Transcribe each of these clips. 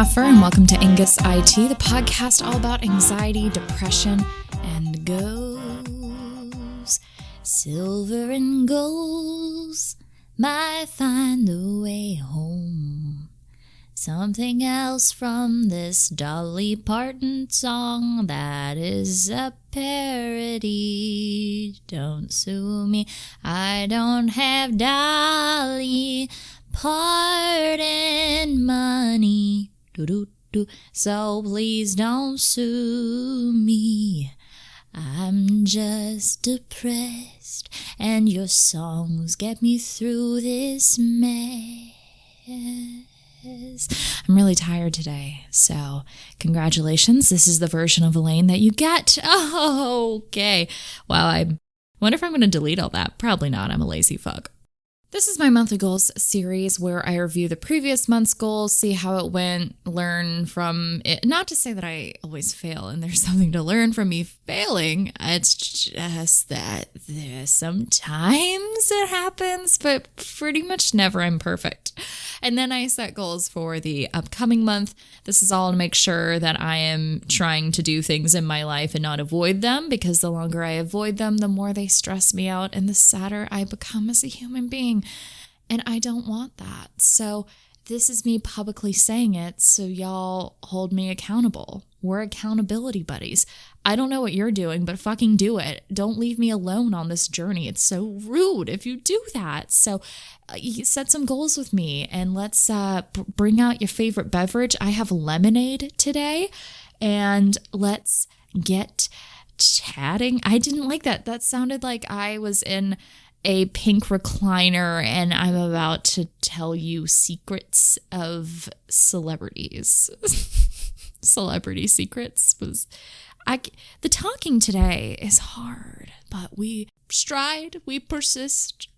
Heifer, and welcome to Angus IT, the podcast all about anxiety, depression, and goals. Silver and golds might find a way home. Something else from this Dolly Parton song that is a parody. Don't sue me, I don't have Dolly Parton money. So please don't sue me. I'm just depressed, and your songs get me through this mess. I'm really tired today, so congratulations. This is the version of Elaine that you get. Oh, okay. Well, I wonder if I'm going to delete all that. Probably not. I'm a lazy fuck. This is my monthly goals series where I review the previous month's goals, see how it went, learn from it. Not to say that I always fail and there's something to learn from me failing. It's just that sometimes it happens, but pretty much never I'm perfect. And then I set goals for the upcoming month. This is all to make sure that I am trying to do things in my life and not avoid them, because the longer I avoid them, the more they stress me out and the sadder I become as a human being. And I don't want that. So this is me publicly saying it, so y'all hold me accountable. We're accountability buddies. I don't know what you're doing, but fucking do it. Don't leave me alone on this journey. It's so rude if you do that. So you set some goals with me, and let's bring out your favorite beverage. I have lemonade today, and let's get chatting. I didn't like that. That sounded like I was in a pink recliner and I'm about to tell you secrets of celebrities. Celebrity secrets. The talking today is hard, but we stride, we persist.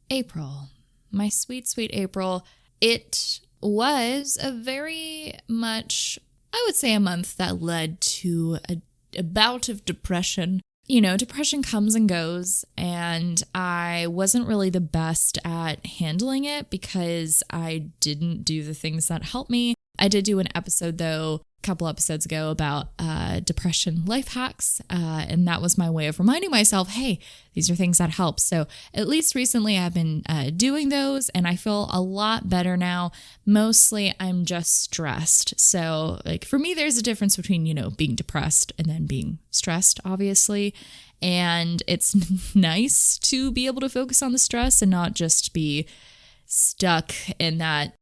April, my sweet, sweet April. It was a very much, I would say, a month that led to a bout of depression. You know, depression comes and goes, and I wasn't really the best at handling it because I didn't do the things that helped me. I did do an episode, though, a couple episodes ago about depression life hacks, and that was my way of reminding myself, hey, these are things that help. So at least recently I've been doing those, and I feel a lot better now. Mostly I'm just stressed. So like for me, there's a difference between, you know, being depressed and then being stressed, obviously. And it's nice to be able to focus on the stress and not just be stuck in that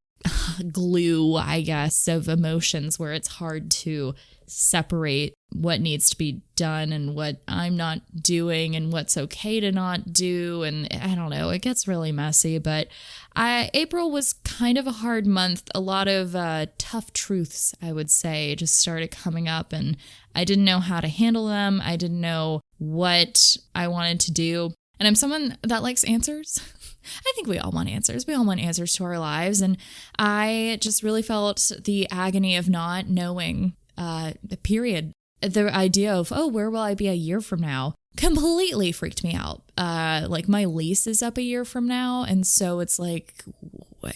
glue, I guess, of emotions where it's hard to separate what needs to be done and what I'm not doing and what's okay to not do. And I don't know, it gets really messy, but April was kind of a hard month. A lot of tough truths, I would say, just started coming up, and I didn't know how to handle them. I didn't know what I wanted to do. And I'm someone that likes answers. I think we all want answers. We all want answers to our lives. And I just really felt the agony of not knowing, period. The idea of, oh, where will I be a year from now? Completely freaked me out. Like my lease is up a year from now. And so it's like,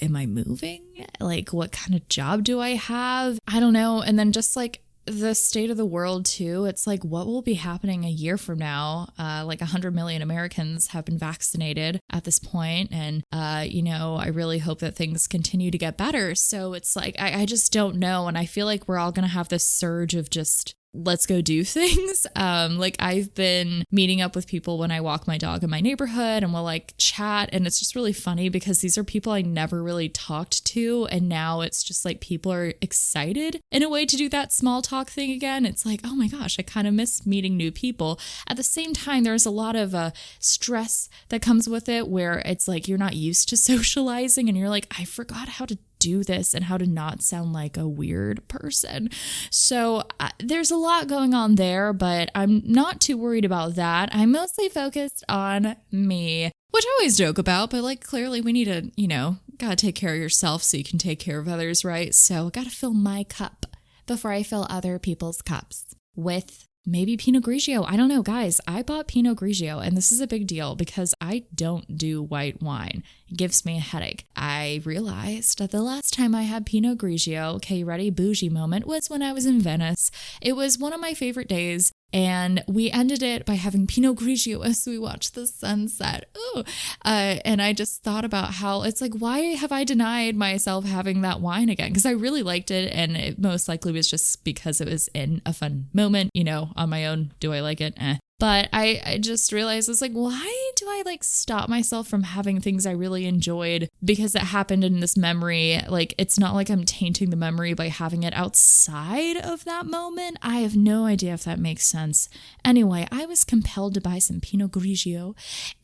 am I moving? Like, what kind of job do I have? I don't know. And then just like the state of the world too, it's like, what will be happening a year from now? Like 100 million Americans have been vaccinated at this point, and you know, I really hope that things continue to get better. So it's like, I just don't know, and I feel like we're all gonna have this surge of just let's go do things. Like I've been meeting up with people when I walk my dog in my neighborhood, and we'll like chat, and it's just really funny because these are people I never really talked to, and now it's just like people are excited in a way to do that small talk thing again. It's like, oh my gosh, I kind of miss meeting new people. At the same time, there's a lot of stress that comes with it where it's like you're not used to socializing, and you're like, I forgot how to do this and how to not sound like a weird person. So there's a lot going on there, but I'm not too worried about that. I'm mostly focused on me, which I always joke about, but like clearly we need to, you know, gotta take care of yourself so you can take care of others, right? So gotta fill my cup before I fill other people's cups with maybe Pinot Grigio. I don't know, guys. I bought Pinot Grigio, and this is a big deal because I don't do white wine. It gives me a headache. I realized that the last time I had Pinot Grigio, okay, you ready? Bougie moment, was when I was in Venice. It was one of my favorite days. And we ended it by having Pinot Grigio as we watched the sunset. Ooh. And I just thought about how it's like, why have I denied myself having that wine again? Because I really liked it. And it most likely was just because it was in a fun moment, on my own. Do I like it? But I just realized it's like, why do I stop myself from having things I really enjoyed because it happened in this memory? It's not like I'm tainting the memory by having it outside of that moment. I have no idea if that makes sense. Anyway, I was compelled to buy some Pinot Grigio,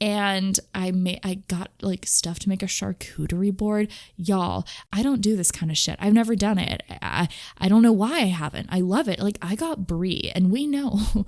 and I got stuff to make a charcuterie board. Y'all, I don't do this kind of shit. I've never done it. I don't know why I haven't. I love it. I got brie, and we know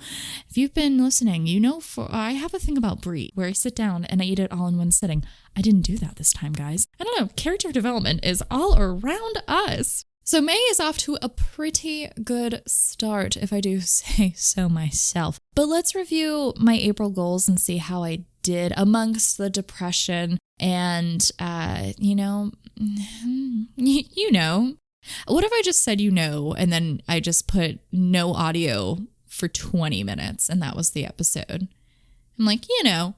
if you've been listening, I have a thing about brie where I sit down and I eat it all in one sitting. I didn't do that this time, guys. I don't know. Character development is all around us. So May is off to a pretty good start, if I do say so myself. But let's review my April goals and see how I did amongst the depression and, What if I just said and then I just put no audio for 20 minutes and that was the episode? I'm like, And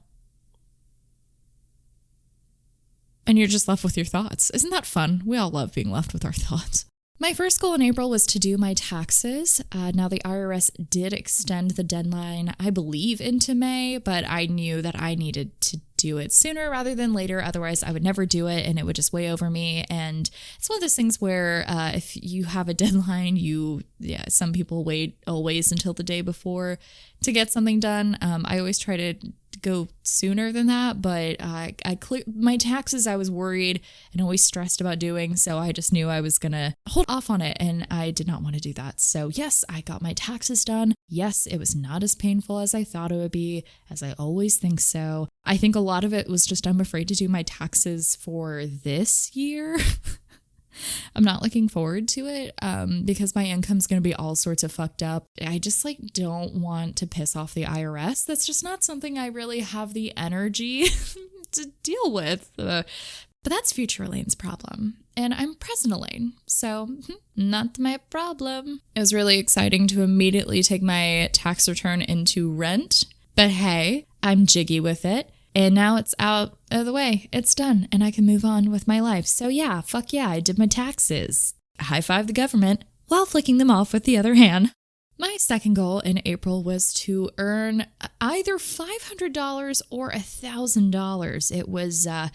you're just left with your thoughts. Isn't that fun? We all love being left with our thoughts. My first goal in April was to do my taxes. Now, the IRS did extend the deadline, I believe, into May, but I knew that I needed to do it sooner rather than later. Otherwise, I would never do it, and it would just weigh over me. And it's one of those things where if you have a deadline, some people wait always until the day before to get something done. I always try to go sooner than that, but my taxes I was worried and always stressed about doing, so I just knew I was gonna hold off on it, and I did not want to do that. So yes, I got my taxes done. Yes, it was not as painful as I thought it would be, as I always think so. I think a lot of it was just I'm afraid to do my taxes for this year. I'm not looking forward to it because my income's going to be all sorts of fucked up. I just don't want to piss off the IRS. That's just not something I really have the energy to deal with. But that's future Elaine's problem. And I'm present Elaine, so not my problem. It was really exciting to immediately take my tax return into rent. But hey, I'm jiggy with it. And now it's out of the way. It's done. And I can move on with my life. So yeah, fuck yeah, I did my taxes. High five the government while flicking them off with the other hand. My second goal in April was to earn either $500 or $1,000. It was a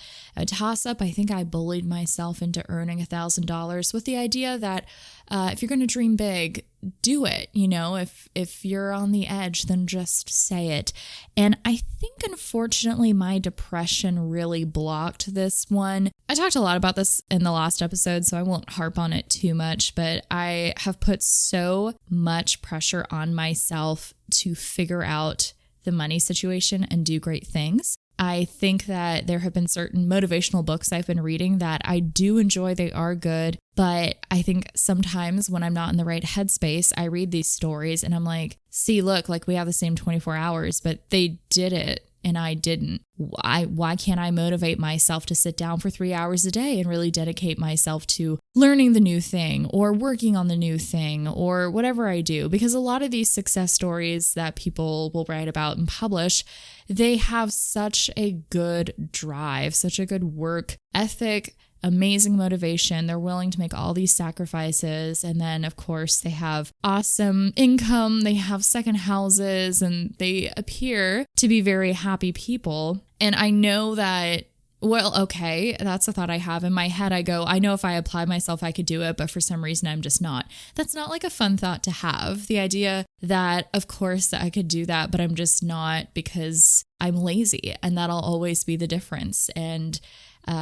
toss-up. I think I bullied myself into earning $1,000 with the idea that if you're going to dream big, do it. If you're on the edge, then just say it. And I think, unfortunately, my depression really blocked this one. I talked a lot about this in the last episode, so I won't harp on it too much, but I have put so much pressure on myself to figure out the money situation and do great things. I think that there have been certain motivational books I've been reading that I do enjoy. They are good. But I think sometimes when I'm not in the right headspace, I read these stories and I'm like, see, look, we have the same 24 hours, but they did it and I didn't. Why can't I motivate myself to sit down for 3 hours a day and really dedicate myself to learning the new thing or working on the new thing or whatever I do? Because a lot of these success stories that people will write about and publish, they have such a good drive, such a good work ethic, amazing motivation. They're willing to make all these sacrifices. And then, of course, they have awesome income. They have second houses and they appear to be very happy people. And I know that, well, okay, that's a thought I have in my head. I go, I know if I apply myself, I could do it, but for some reason, I'm just not. That's not a fun thought to have. The idea that, of course, that I could do that, but I'm just not because I'm lazy, and that'll always be the difference. And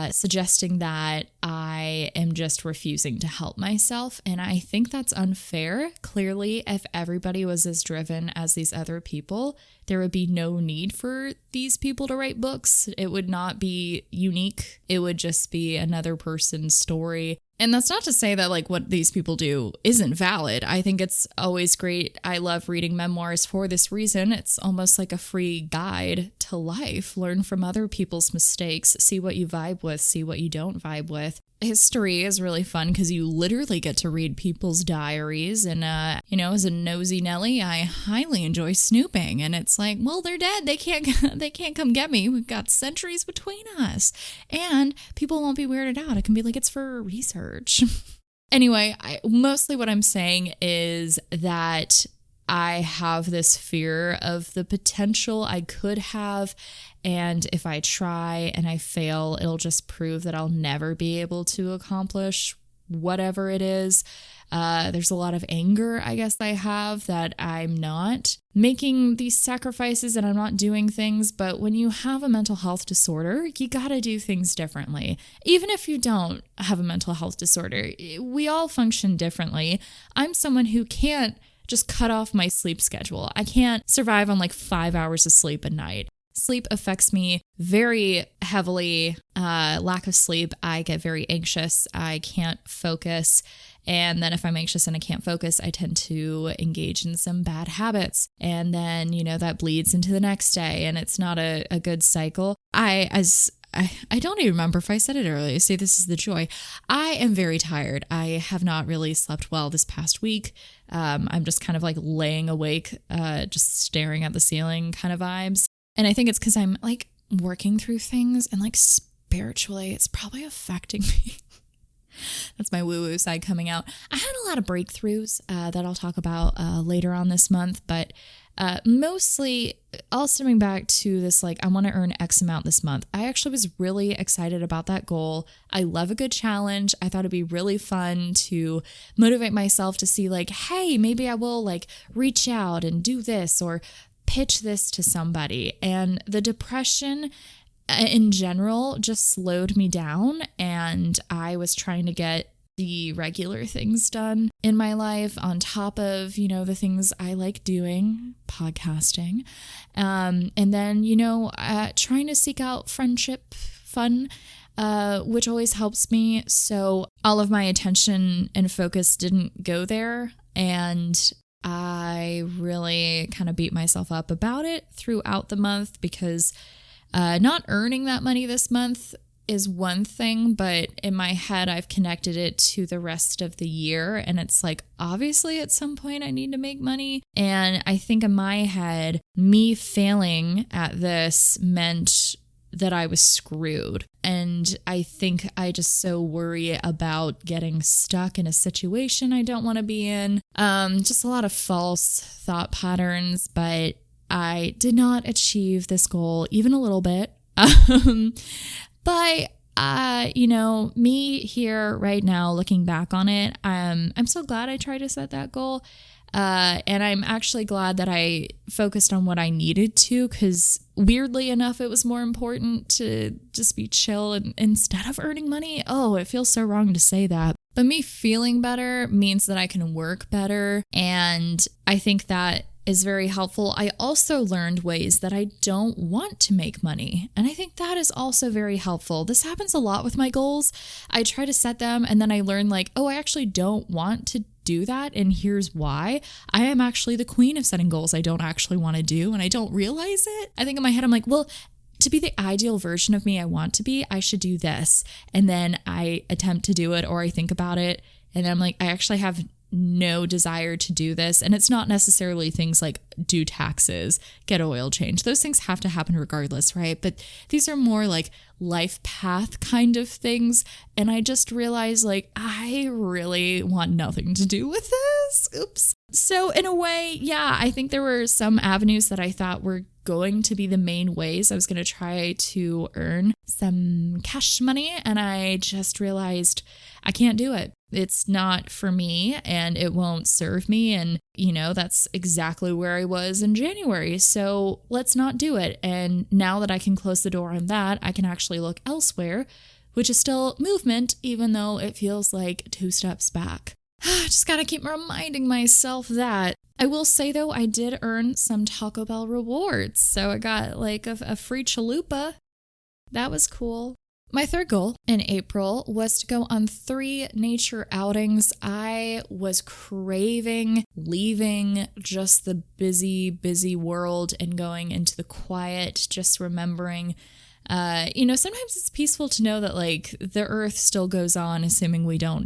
suggesting that I am just refusing to help myself. And I think that's unfair. Clearly, if everybody was as driven as these other people, there would be no need for these people to write books. It would not be unique. It would just be another person's story. And that's not to say that like what these people do isn't valid. I think it's always great. I love reading memoirs for this reason. It's almost like a free guide to life. Learn from other people's mistakes, see what you vibe with, see what you don't vibe with. History is really fun because you literally get to read people's diaries. And, as a nosy Nelly, I highly enjoy snooping. And it's like, well, they're dead. They can't come get me. We've got centuries between us. And people won't be weirded out. It can be like, it's for research. Anyway, mostly what I'm saying is that I have this fear of the potential I could have. And if I try and I fail, it'll just prove that I'll never be able to accomplish whatever it is. There's a lot of anger, I guess I have, that I'm not making these sacrifices and I'm not doing things. But when you have a mental health disorder, you gotta do things differently. Even if you don't have a mental health disorder, we all function differently. I'm someone who can't just cut off my sleep schedule. I can't survive on like 5 hours of sleep a night. Sleep affects me very heavily. Lack of sleep, I get very anxious. I can't focus. And then if I'm anxious and I can't focus, I tend to engage in some bad habits. And then, that bleeds into the next day and it's not a good cycle. I don't even remember if I said it earlier. See, this is the joy. I am very tired. I have not really slept well this past week. I'm just kind of like laying awake, just staring at the ceiling kind of vibes. And I think it's because I'm like working through things and like spiritually, it's probably affecting me. That's my woo-woo side coming out. I had a lot of breakthroughs that I'll talk about later on this month, but mostly all stemming back to this, like, I want to earn X amount this month. I actually was really excited about that goal. I love a good challenge. I thought it'd be really fun to motivate myself to see like, hey, maybe I will like reach out and do this or pitch this to somebody. And the depression in general just slowed me down, and I was trying to get the regular things done in my life on top of, the things I like doing, podcasting, and then, trying to seek out friendship, fun, which always helps me. So all of my attention and focus didn't go there, and I really kind of beat myself up about it throughout the month because not earning that money this month is one thing, but in my head, I've connected it to the rest of the year. And it's like, obviously at some point I need to make money. And I think in my head, me failing at this meant that I was screwed. And I think I just so worry about getting stuck in a situation I don't want to be in. Just a lot of false thought patterns, but I did not achieve this goal even a little bit. But, me here right now, looking back on it, I'm so glad I tried to set that goal. And I'm actually glad that I focused on what I needed to, because weirdly enough, it was more important to just be chill instead of earning money. Oh, it feels so wrong to say that. But me feeling better means that I can work better. And I think that is very helpful. I also learned ways that I don't want to make money. And I think that is also very helpful. This happens a lot with my goals. I try to set them and then I learn like, oh, I actually don't want to do that. And here's why. I am actually the queen of setting goals I don't actually want to do. And I don't realize it. I think in my head, I'm like, well, to be the ideal version of me I want to be, I should do this. And then I attempt to do it or I think about it. And I'm like, I actually have no desire to do this. And it's not necessarily things like do taxes, get oil change. Those things have to happen regardless, right? But these are more like life path kind of things. And I just realized like, I really want nothing to do with this. Oops. So in a way, yeah, I think there were some avenues that I thought were going to be the main ways I was going to try to earn some cash money. And I just realized I can't do it. It's not for me and it won't serve me. And, that's exactly where I was in January. So let's not do it. And now that I can close the door on that, I can actually look elsewhere, which is still movement, even though it feels like 2 steps back. Just got to keep reminding myself that. I will say, though, I did earn some Taco Bell rewards. So I got like a free chalupa. That was cool. My third goal in April was to go on 3 nature outings. I was craving leaving just the busy, busy world and going into the quiet, just remembering sometimes it's peaceful to know that like the earth still goes on, assuming we don't,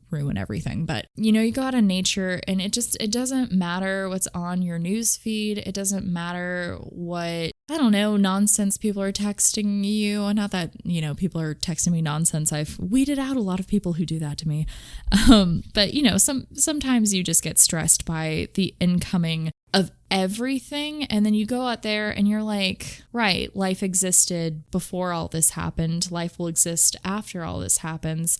ruin everything. But, you go out in nature and it doesn't matter what's on your news feed. It doesn't matter what, nonsense people are texting you. Not that, people are texting me nonsense. I've weeded out a lot of people who do that to me. But, sometimes you just get stressed by the incoming of everything. And then you go out there and you're like, right, life existed before all this happened. Life will exist after all this happens.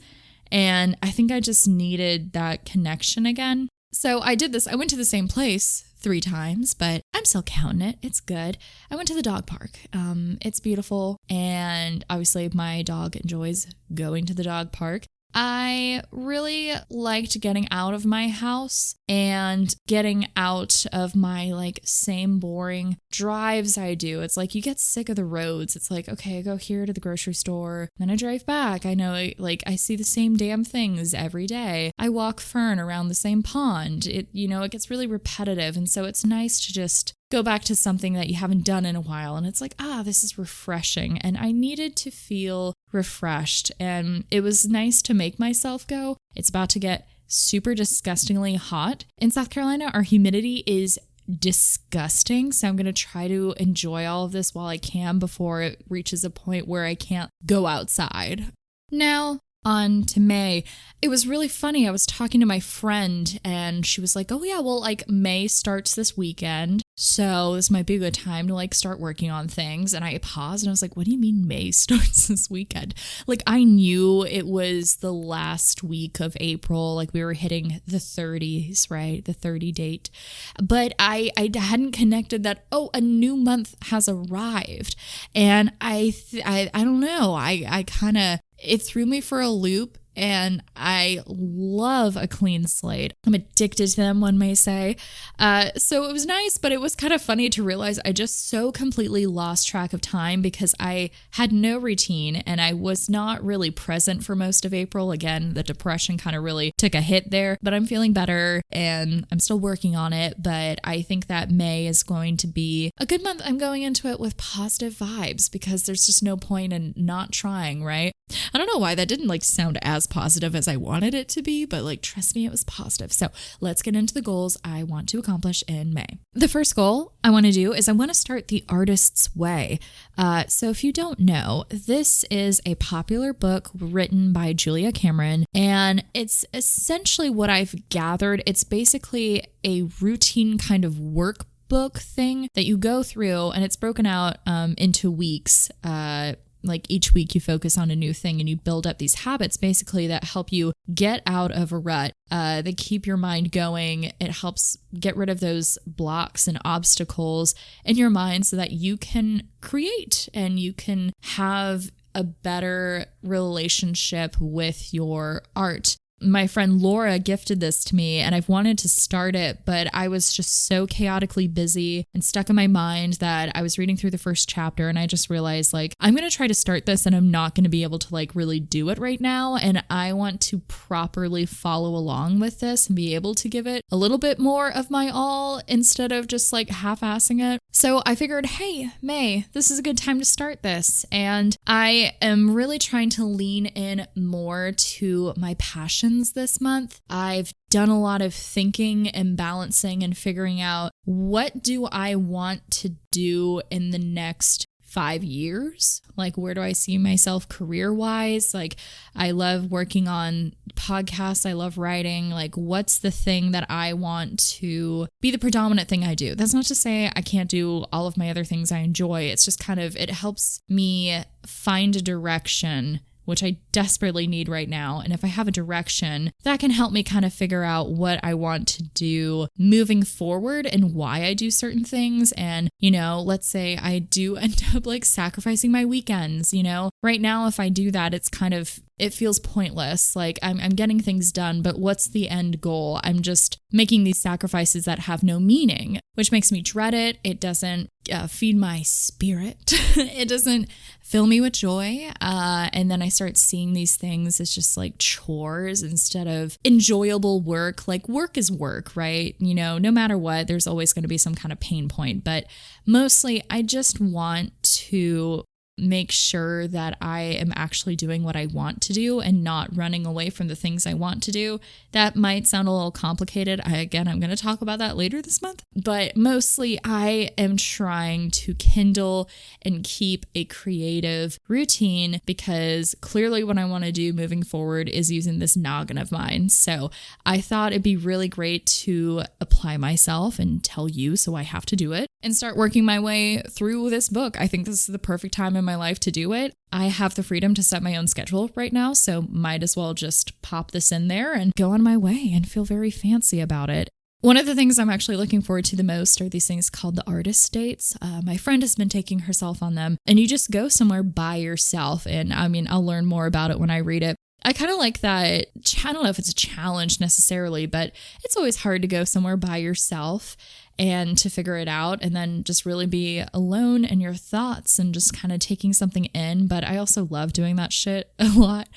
And I think I just needed that connection again. So I did this. I went to the same place 3 times, but I'm still counting it. It's good. I went to the dog park. It's beautiful. And obviously my dog enjoys going to the dog park. I really liked getting out of my house and getting out of my same boring drives I do. It's like you get sick of the roads. It's like, okay, I go here to the grocery store, then I drive back. I know I see the same damn things every day. I walk Fern around the same pond. It gets really repetitive. And so it's nice to just go back to something that you haven't done in a while. And it's like, this is refreshing. And I needed to feel refreshed. And it was nice to make myself go. It's about to get super disgustingly hot. In South Carolina, our humidity is disgusting. So I'm going to try to enjoy all of this while I can before it reaches a point where I can't go outside. Now, on to May. It was really funny. I was talking to my friend and she was like, oh yeah, well, May starts this weekend. So this might be a good time to start working on things. And I paused and I was like, what do you mean May starts this weekend? I knew it was the last week of April. We were hitting the 30s, right? The 30 date. But I hadn't connected that, a new month has arrived. And I don't know. I kind of, it threw me for a loop. And I love a clean slate. I'm addicted to them, one may say. So it was nice, but it was kind of funny to realize I just so completely lost track of time because I had no routine and I was not really present for most of April. Again, the depression kind of really took a hit there, but I'm feeling better and I'm still working on it. But I think that May is going to be a good month. I'm going into it with positive vibes because there's just no point in not trying, right? I don't know why that didn't sound as positive as I wanted it to be, but trust me, it was positive. So let's get into the goals I want to accomplish in May. The first goal I want to do is I want to start The Artist's Way. So if you don't know, this is a popular book written by Julia Cameron, and it's essentially what I've gathered. It's basically a routine kind of workbook thing that you go through, and it's broken out into weeks. Each week you focus on a new thing and you build up these habits basically that help you get out of a rut. They keep your mind going. It helps get rid of those blocks and obstacles in your mind so that you can create and you can have a better relationship with your art. My friend Laura gifted this to me and I've wanted to start it, but I was just so chaotically busy and stuck in my mind that I was reading through the first chapter and I just realized I'm going to try to start this and I'm not going to be able to really do it right now. And I want to properly follow along with this and be able to give it a little bit more of my all instead of just half-assing it. So I figured, hey, May, this is a good time to start this. And I am really trying to lean in more to my passions this month. I've done a lot of thinking and balancing and figuring out what do I want to do in the next 5 years? Where do I see myself career-wise? I love working on podcasts. I love writing. What's the thing that I want to be the predominant thing I do? That's not to say I can't do all of my other things I enjoy. It's just it helps me find a direction, which I desperately need right now. And if I have a direction, that can help me kind of figure out what I want to do moving forward and why I do certain things. And, let's say I do end up sacrificing my weekends, right now, if I do that, it's kind of it feels pointless. Like I'm getting things done, but what's the end goal? I'm just making these sacrifices that have no meaning, which makes me dread it. It doesn't feed my spirit. It doesn't fill me with joy. And then I start seeing these things as just like chores instead of enjoyable work. Like work is work, right? You know, no matter what, there's always going to be some kind of pain point. But mostly I just want to make sure that I am actually doing what I want to do and not running away from the things I want to do. That might sound a little complicated. I'm going to talk about that later this month, but mostly I am trying to kindle and keep a creative routine because clearly what I want to do moving forward is using this noggin of mine. So I thought it'd be really great to apply myself and tell you, so I have to do it and start working my way through this book. I think this is the perfect time in my life to do it. I have the freedom to set my own schedule right now, so might as well just pop this in there and go on my way and feel very fancy about it. One of the things I'm actually looking forward to the most are these things called the artist dates. My friend has been taking herself on them, and you just go somewhere by yourself. And I mean, I'll learn more about it when I read it. I kind of like that. I don't know if it's a challenge necessarily, but it's always hard to go somewhere by yourself and to figure it out and then just really be alone in your thoughts and just kind of taking something in. But I also love doing that shit a lot.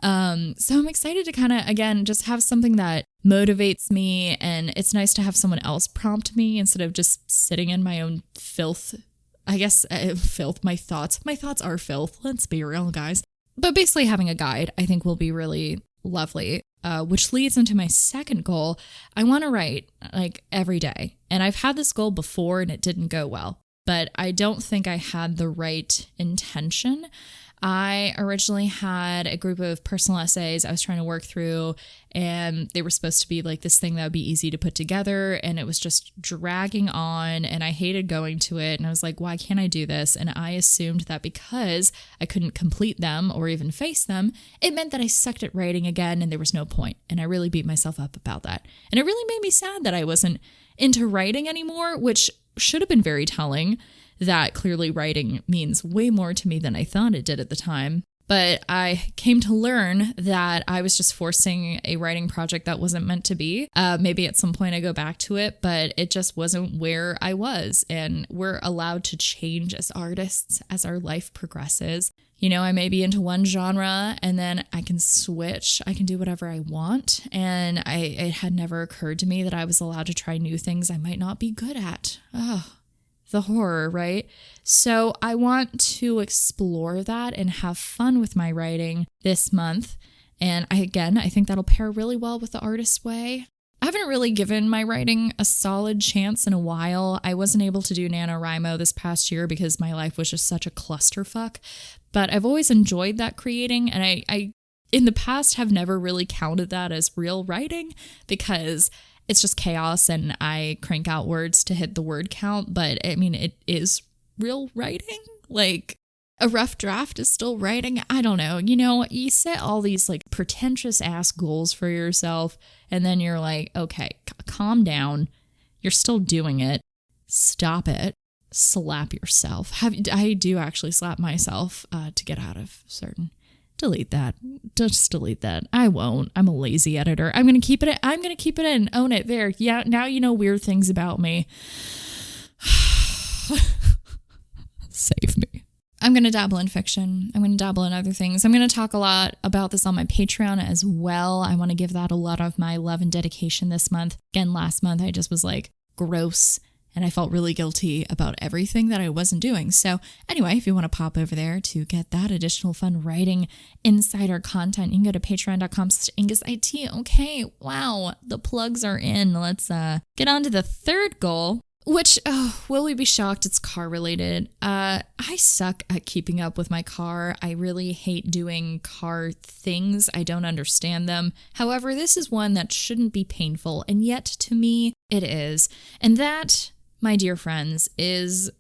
So I'm excited to kind of, again, just have something that motivates me. And it's nice to have someone else prompt me instead of just sitting in my own filth. I guess filth, my thoughts. My thoughts are filth. Let's be real, guys. But basically having a guide, I think, will be really lovely, which leads into my second goal. I want to write like every day. And I've had this goal before and it didn't go well, but I don't think I had the right intention. I originally had a group of personal essays I was trying to work through, and they were supposed to be like this thing that would be easy to put together, and it was just dragging on, and I hated going to it, and I was like, why can't I do this? And I assumed that because I couldn't complete them or even face them, it meant that I sucked at writing again, and there was no point, and I really beat myself up about that. And it really made me sad that I wasn't into writing anymore, which should have been very telling. That clearly writing means way more to me than I thought it did at the time. But I came to learn that I was just forcing a writing project that wasn't meant to be. Maybe at some point I go back to it, but it just wasn't where I was. And we're allowed to change as artists as our life progresses. You know, I may be into one genre and then I can switch. I can do whatever I want. And it had never occurred to me that I was allowed to try new things I might not be good at. Oh. The horror, right? So I want to explore that and have fun with my writing this month. And I think that'll pair really well with the artist's way. I haven't really given my writing a solid chance in a while. I wasn't able to do NaNoWriMo this past year because my life was just such a clusterfuck. But I've always enjoyed that creating. And I in the past have never really counted that as real writing because it's just chaos and I crank out words to hit the word count. But I mean, it is real writing. Like a rough draft is still writing. I don't know. You know, you set all these like pretentious ass goals for yourself and then you're like, okay, calm down. You're still doing it. Stop it. Slap yourself. I do actually slap myself to get out of certain. Delete that. Just delete that. I won't. I'm a lazy editor. I'm going to keep it. I'm going to keep it in. Own it. There. Yeah. Now you know weird things about me. Save me. I'm going to dabble in fiction. I'm going to dabble in other things. I'm going to talk a lot about this on my Patreon as well. I want to give that a lot of my love and dedication this month. Again, last month I just was like gross. And I felt really guilty about everything that I wasn't doing. So anyway, if you want to pop over there to get that additional fun writing insider content, you can go to patreon.com/AngusIT. Okay, wow, the plugs are in. Let's get on to the third goal, which, will we be shocked? It's car related. I suck at keeping up with my car. I really hate doing car things. I don't understand them. However, this is one that shouldn't be painful. And yet to me, it is. And that, my dear friends, is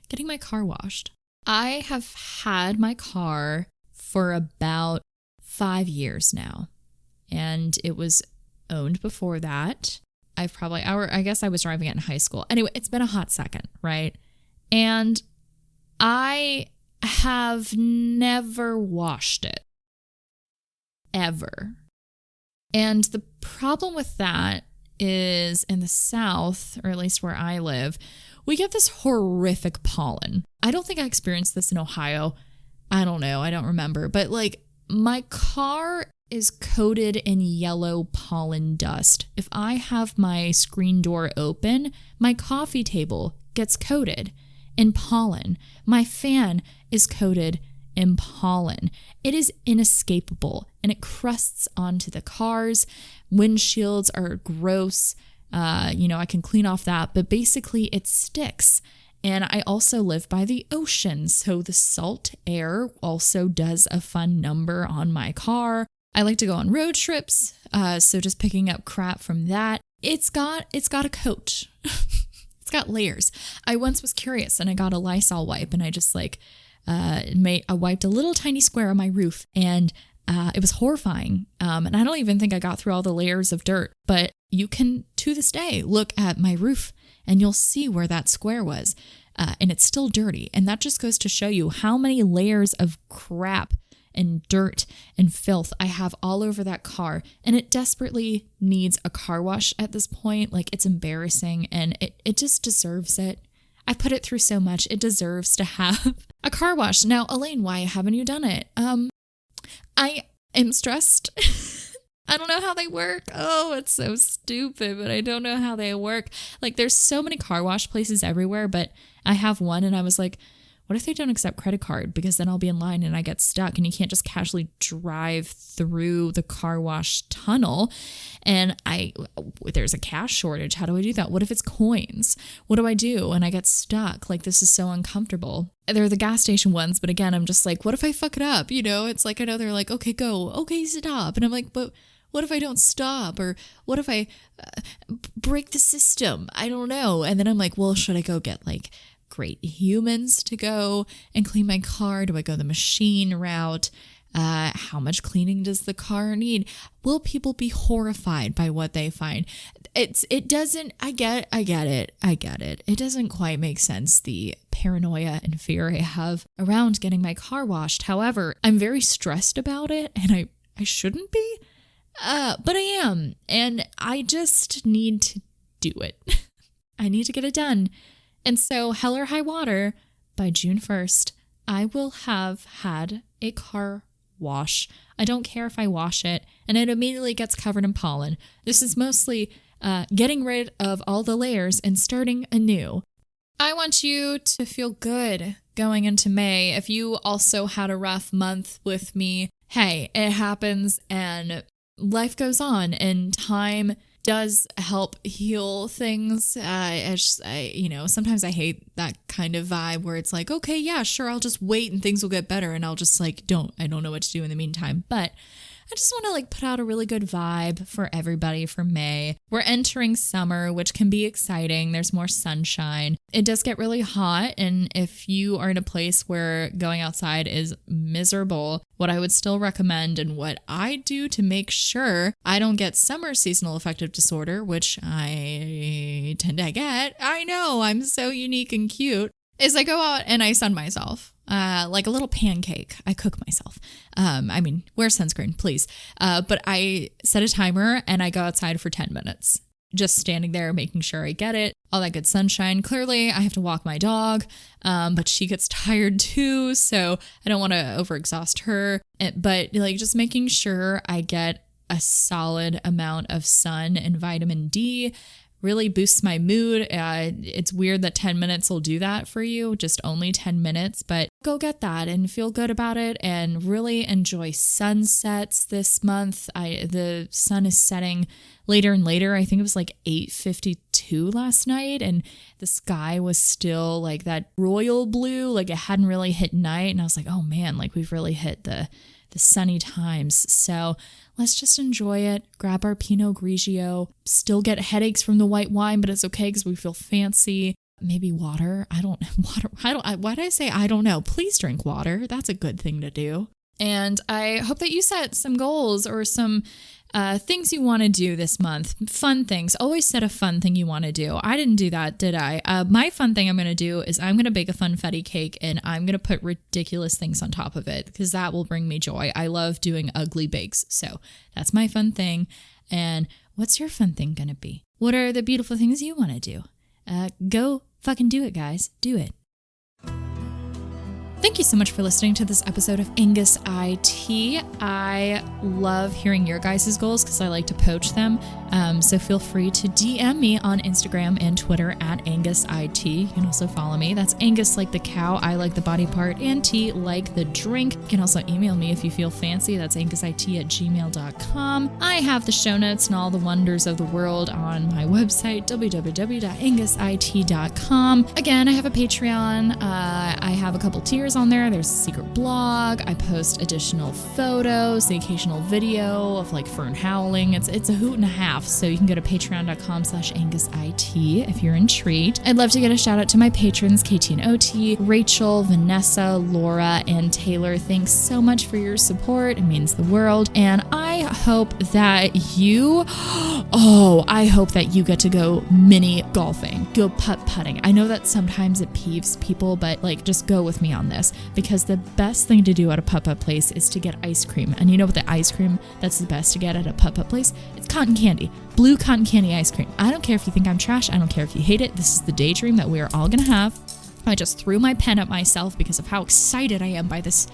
getting my car washed. I have had my car for about 5 years now, and it was owned before that. I guess I was driving it in high school. Anyway, it's been a hot second, right? And I have never washed it. Ever. And the problem with that is in the South, or at least where I live, we get this horrific pollen. I don't think I experienced this in Ohio. I don't know. I don't remember. But like my car is coated in yellow pollen dust. If I have my screen door open, my coffee table gets coated in pollen. My fan is coated in pollen. It is inescapable and it crusts onto the cars. Windshields are gross. I can clean off that, but basically it sticks. And I also live by the ocean, so the salt air also does a fun number on my car. I like to go on road trips, so just picking up crap from that. It's got a coat. It's got layers. I once was curious and I got a Lysol wipe and I just I wiped a little tiny square on my roof and it was horrifying. And I don't even think I got through all the layers of dirt, but you can, to this day, look at my roof and you'll see where that square was. And it's still dirty. And that just goes to show you how many layers of crap and dirt and filth I have all over that car. And it desperately needs a car wash at this point. Like, it's embarrassing and it just deserves it. I put it through so much. It deserves to have a car wash. Now, Elaine, why haven't you done it? I am stressed. I don't know how they work. Oh, it's so stupid, but I don't know how they work. Like, there's so many car wash places everywhere, but I have one and I was like, what if they don't accept credit card? Because then I'll be in line and I get stuck and you can't just casually drive through the car wash tunnel. And there's a cash shortage. How do I do that? What if it's coins? What do I do? And I get stuck. Like, this is so uncomfortable. They're the gas station ones. But again, I'm just like, what if I fuck it up? It's like, I know they're like, okay, go. Okay, stop. And I'm like, but what if I don't stop? Or what if I break the system? I don't know. And then I'm like, well, should I go get great humans to go and clean my car? Do I go the machine route? How much cleaning does the car need? Will people be horrified by what they find? It doesn't, I get it. It doesn't quite make sense, the paranoia and fear I have around getting my car washed. However, I'm very stressed about it and I shouldn't be, but I am. And I just need to do it. I need to get it done. And so, hell or high water, by June 1st, I will have had a car wash. I don't care if I wash it, and it immediately gets covered in pollen. This is mostly getting rid of all the layers and starting anew. I want you to feel good going into May. If you also had a rough month with me, hey, it happens, and life goes on, and time does help heal things. Sometimes I hate that kind of vibe where it's like, okay, yeah, sure, I'll just wait and things will get better, and I'll just I don't know what to do in the meantime. But I just want to put out a really good vibe for everybody for May. We're entering summer, which can be exciting. There's more sunshine. It does get really hot, and if you are in a place where going outside is miserable, what I would still recommend and what I do to make sure I don't get summer seasonal affective disorder, which I tend to get, I know, I'm so unique and cute, is I go out and I sun myself. Like a little pancake. I cook myself. Wear sunscreen, please. But I set a timer and I go outside for 10 minutes. Just standing there, making sure I get it. All that good sunshine. Clearly, I have to walk my dog, but she gets tired too, so I don't want to overexhaust her. But just making sure I get a solid amount of sun and vitamin D really boosts my mood. It's weird that 10 minutes will do that for you, just only 10 minutes, but go get that and feel good about it and really enjoy sunsets this month. The sun is setting later and later. I think it was 8:52 last night and the sky was still that royal blue, it hadn't really hit night. And I was like, oh man, we've really hit the sunny times. So let's just enjoy it. Grab our Pinot Grigio. Still get headaches from the white wine, but it's okay because we feel fancy. Maybe water. Why did I say I don't know? Please drink water. That's a good thing to do. And I hope that you set some goals or some Things you want to do this month. Fun things. Always set a fun thing you want to do. I didn't do that, did I? My fun thing I'm going to do is I'm going to bake a funfetti cake and I'm going to put ridiculous things on top of it because that will bring me joy. I love doing ugly bakes. So that's my fun thing. And what's your fun thing going to be? What are the beautiful things you want to do? Go fucking do it, guys. Do it. Thank you so much for listening to this episode of Angus IT. I love hearing your guys' goals because I like to poach them. So feel free to DM me on Instagram and Twitter at Angus IT. You can also follow me. That's Angus like the cow, I like the body part, and T like the drink. You can also email me if you feel fancy. That's angusit@gmail.com. I have the show notes and all the wonders of the world on my website, www.angusit.com. Again, I have a Patreon. I have a couple tiers on there. There's a secret blog. I post additional photos, the occasional video of like Fern howling. It's a hoot and a half. So you can go to patreon.com/AngusIT if you're intrigued. I'd love to get a shout out to my patrons, KT and OT, Rachel, Vanessa, Laura, and Taylor. Thanks so much for your support. It means the world. And I hope that you get to go mini golfing, go putt-putting. I know that sometimes it peeves people, but like just go with me on this because the best thing to do at a putt-putt place is to get ice cream. And you know what the ice cream that's the best to get at a putt-putt place? It's cotton candy. Blue cotton candy ice cream. I don't care if you think I'm trash. I don't care if you hate it. This is the daydream that we're all gonna have. I just threw my pen at myself because of how excited I am by this.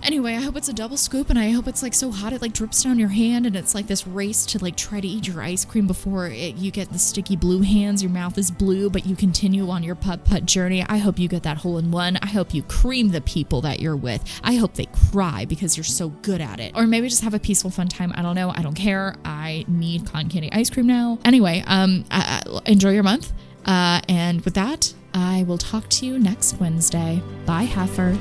Anyway, I hope it's a double scoop and I hope it's like so hot it like drips down your hand and it's like this race to like try to eat your ice cream before you get the sticky blue hands. Your mouth is blue, but you continue on your putt-putt journey. I hope you get that hole in one. I hope you cream the people that you're with. I hope they cry because you're so good at it. Or maybe just have a peaceful, fun time. I don't know. I don't care. I need cotton candy ice cream now. Anyway, enjoy your month. And with that, I will talk to you next Wednesday. Bye, Heifer.